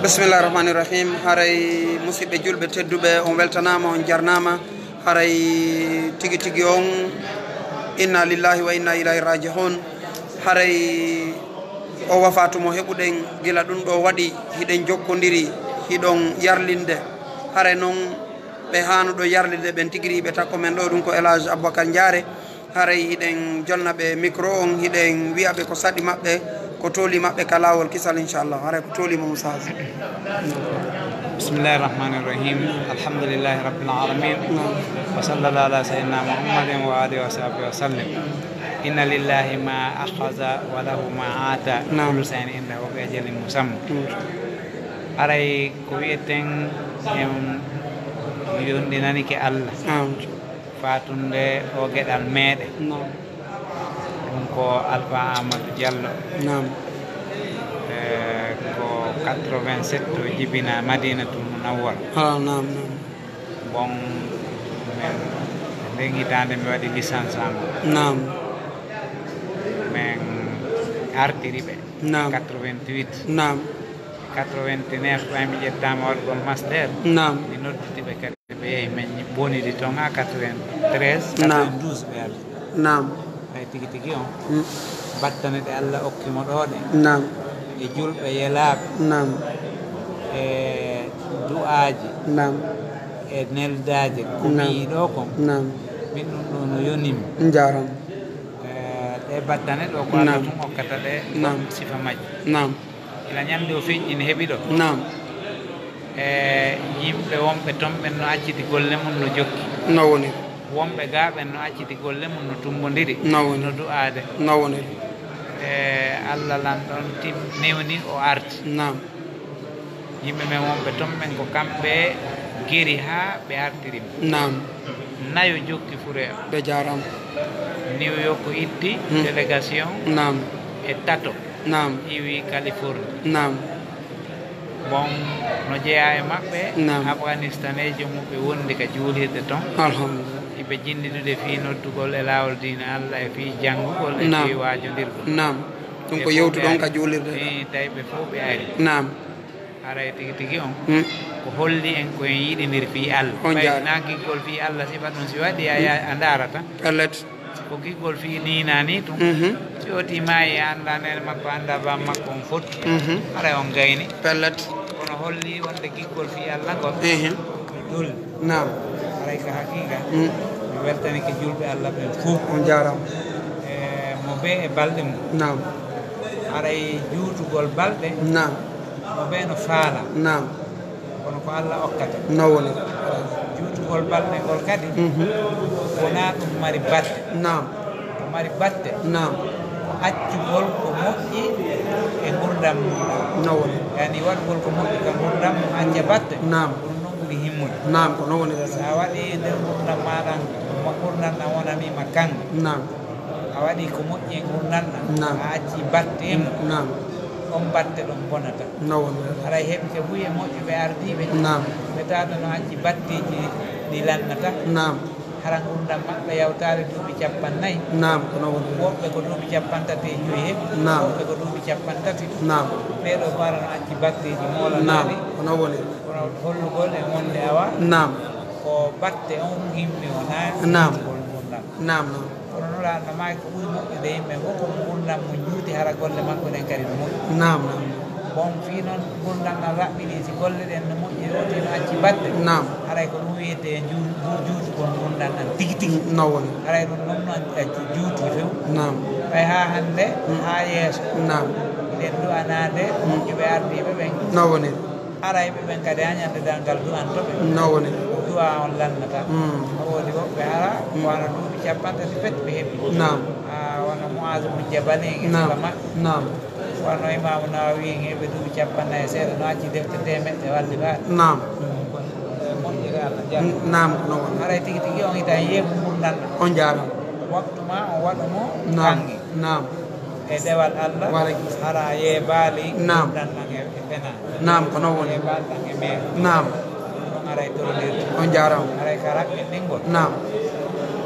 Bismillahirrahmanirrahim. Haray musidɓe julɓe tedduɓe on weltanama on jarnama. Haray tigi tigi on inna lillahi wa inna ilayhi raji'un. Haray o wafatumo heɓuɗen gila ɗum ɗo waɗi hiɗen jokkodiri hiɗon yarlinde. Haray noon ɓe hanuɗo yarlinde ɓen tigiri ɓe takko men ɗo ɗum ko Elhadji Aboubacar Diaré. Haray hiɗen jonna ɓe micro on hiɗen wiyaɓe ko saɗi maɓɓe ko toli maɓɓe ka lawol kisal inchallah. Haray ko toli mo musaji. Bismillahir Rahmanir Rahim. Alhamdulillahi Rabbil Alamin. Wa sallallahu ala sayyidina Muhammadin wa alihi wa sahbihi wa sallim. Inna lillahi ma akhadha wa lahu ma ata. Kullu shay'in indahu bi ajalin musamma. Haray ko wi'eten en yondinani ke Allah. Fatunde o geɗal meɗe ɗum ko Alpha Amadou Diallo ko 87 o jibina Madinatul Munawwara bon men nden hitande mi waɗi licence ango men artiri ɓe 88 89 ɓay mi ƴettama waɗgol master mi nodditi ɓe kadi ɓe yehi men bonidi toon ha 93 92 ɓe arti ay tigi tigi on battane ɗe Allah okkimo ɗoɗe e julɓe yelaɓe e du'aji e neldaje ko mi ɗo kon min ɗum ɗo no yonimi ɗe battane ɗo ko Allah tum okkata ɗe sifa majji ila ñamde o feƴƴini heeɓi ɗo e yimɓe wonɓe toon ɓen no acciti golle mum no jokki wonɓe ga ɓen no acciti golle mum no tumbodiri no du'ade e Allah lanɗon tim newni o arti yimɓe men wonɓe toon ɓen ko kamɓe geri ha ɓe artirima nayo jokki fure ɓe jarama New York ko itti délégation e tato iwi Californie bon no jeeya e maɓɓe Afghanistan ejo muɓe wondi ka juulirde toon iɓe jinnidude fi noddugol e lawol diine Allah e fi janngugol e fi wajodirgol ɗum ko yewtu ɗon ka juulirde tawi ɓe fof ɓe ari haray tigi tigi on ko holli en koyen yiɗidir fi Allah ɓay na giggol fi Allah sifa ɗum si waɗi a darata ko giggol fi dina ni tum si oti maayi anda nene makko anda bam makko on foti haray on gayni kono holli wonde giggol fi Allah ngol dol haray ko haqiqa mi weltani ke julɓe Allah ɓen fof on jarama e mo be e balɗe mum haray juutugol balɗe mo be no faala kono ko Allah okkata juutugol balɗe ngol kadi wona ɗum mari batte ko mari batte accugol ko moƴƴi e gurdam mum yani waɗgol ko moƴƴi ka gurdam mum acca batte ɗum noon ɓuri himmude sa waɗi e nder gurdam maɗa gurdam ɗam wonanima kanga a waɗi ko moƴƴi e gurdam ɗam a acci batte e mum on batte ɗon bonata haray heɓi ke buye moƴƴi ɓe ardiɓe ɓe tawata no acci batteji ɗi lannata hara gurdam maɓɓe yawtare duuɓi 50 woɓɓe ko duuɓi 35 heɓi woɓɓe ko duuɓi 30 ɓeɗo bara no acci batteji molanani kono hollugol e wonde awa ko batte on himmi wona gurdam kono noon lanno maki ko ɓuuri moƴƴude yimɓe fof ko gurdam mo juuti hara golle makko ɗen kadi no moƴƴi bon fi noon gurdam ɗam raɓɓiɗi si golle ɗen no moƴƴi oti no acci batte haray ko ɗum wiyete juutugol gurdam ɗam tigi tigi haray ɗum noon no acci juuti few ɓay ha hande ha yeeso nden du'anade moƴƴuɓe ardiɓe ɓen haray ɓe ɓen kadi ha ñande dangal du'antoɓe du'a on lannata woodi woɓɓe hara wano duuɓi 30 pet ɓe heɓi wono Muazu mo Jabali en e sila maɓɓe wono Imamu Nawawi en heɓe duuɓi 50 e seeɗa no acci defte temeɗɗe walli faaɗi moƴƴiri Allah jalla haray tigi tigi on hita yeeɓu gurdam on jarama waktu ma on waɗumo kangi e dewal Allah hara yeebaali gurdam ɗan e fena ko non woni yeebaali ɗan e meere ɗon aray torodirde on jarama aray ka raɓɓinɗingol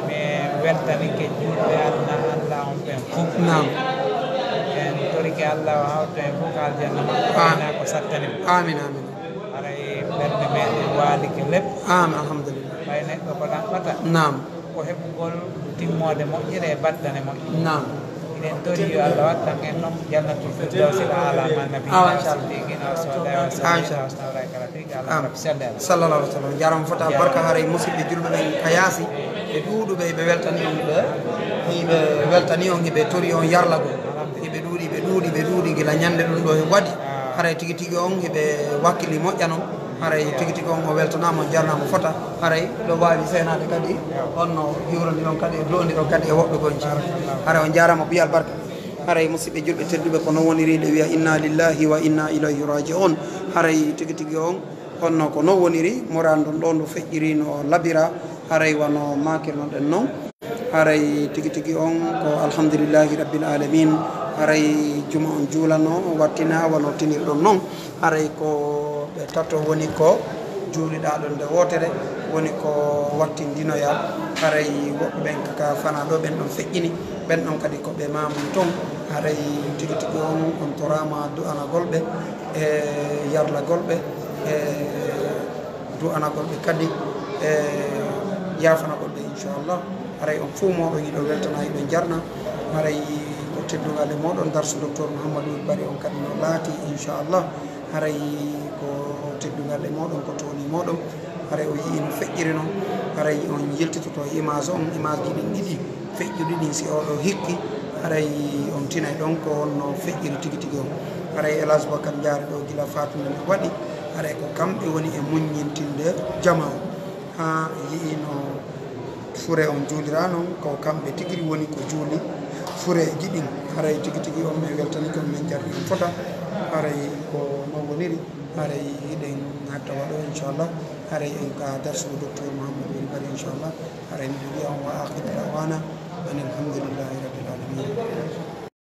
mi weltanike julɓe Allah on ɓen fof en torike barke Allah o hawta en fof ko aljanna makko ko sattanimo amin amin aray ɓerde meɗen waalike lepp alhamdulillah ɓay neɗɗo ko ɗaɓɓata nam ko heɓugol timmode moƴƴere e battane moƴƴe nam inen tori yo Allah wattan en noon jannatul firdawsi ala man nabi salligina o soda o salligina o snawra kala tigi Allah rabbi sallallahu alaihi wasallam jaram fota barka haray musidɓe julɓe ɓen kayasi ɓe ɗuuɗuɓe ɓe weltani on hiɓe weltani on hiɓe tori on yarlagol hiɓe ɗuuɗi gila ñande ɗum ɗo e waɗi haray tigi tigi on hiɓe wakkili moƴƴa noon haray tigi tigi on o weltanama on jarnama fota haray ɗo wawi senade kadi onno hiwrandi ɗon kadi e blondiɗon kadi e woɓɓe goon haray on jarama ɓiyal barka haray musidɓe julɓe tedduɓe ko non woniri ɗe wiya inna lillahi wa inna ilayhi raji'un haray tigi tigi on honno ko non woniri morandon ɗo ndu feƴƴiri no labira haray wano makirno ɗen noon haray tigi tigi on ko alhamdulillahi rabbil alamin haray juma on juulano wattina wano tinirɗon noon haray ko ɓe tato woni ko juuliɗa ɗon nde wotere woni ko wattindinoya haray woɓɓe ɓen kaka fana ɗo ɓen ɗon feƴƴini ɓen ɗon kadi koɓe mamum toon haray tigi tigi on torama du'anagolɓe e yarlagolɓe e du'anagolɓe kadi e yafanagolɓe inchallah haray on fuu moɗon yiɗo weltana yiɗo jarna haray ko teddugal e moɗon darsu docteur Mouhamadou Bari on kadi no laati inchallah haray ko teddugal e moɗon ko toni moɗon haray o yii no feƴƴiri noon haray on yiltitoto image on image ji ɗin ɗiɗi feƴƴuɗi ɗin si oɗo hikki haray on tinay ɗon ko wonno feƴƴiri tigi tigi on haray Elhadji Bakar jaari ɗo gila fatunde nde waɗi haray ko kamɓe woni e muññintinde jama o ha yiino fure on juulira noon ko kamɓe tigiri woni ko juuli fure jiɗin haray tigi tigi on min weltani kon min jarɗi on fota haray ko non woniri haray hiɗen hatta waɗo inchallah haray en ka darsugo docteur Mouhamadou Bari inchallah haray mi wiya on wa akhiru dawana an alhamdulillah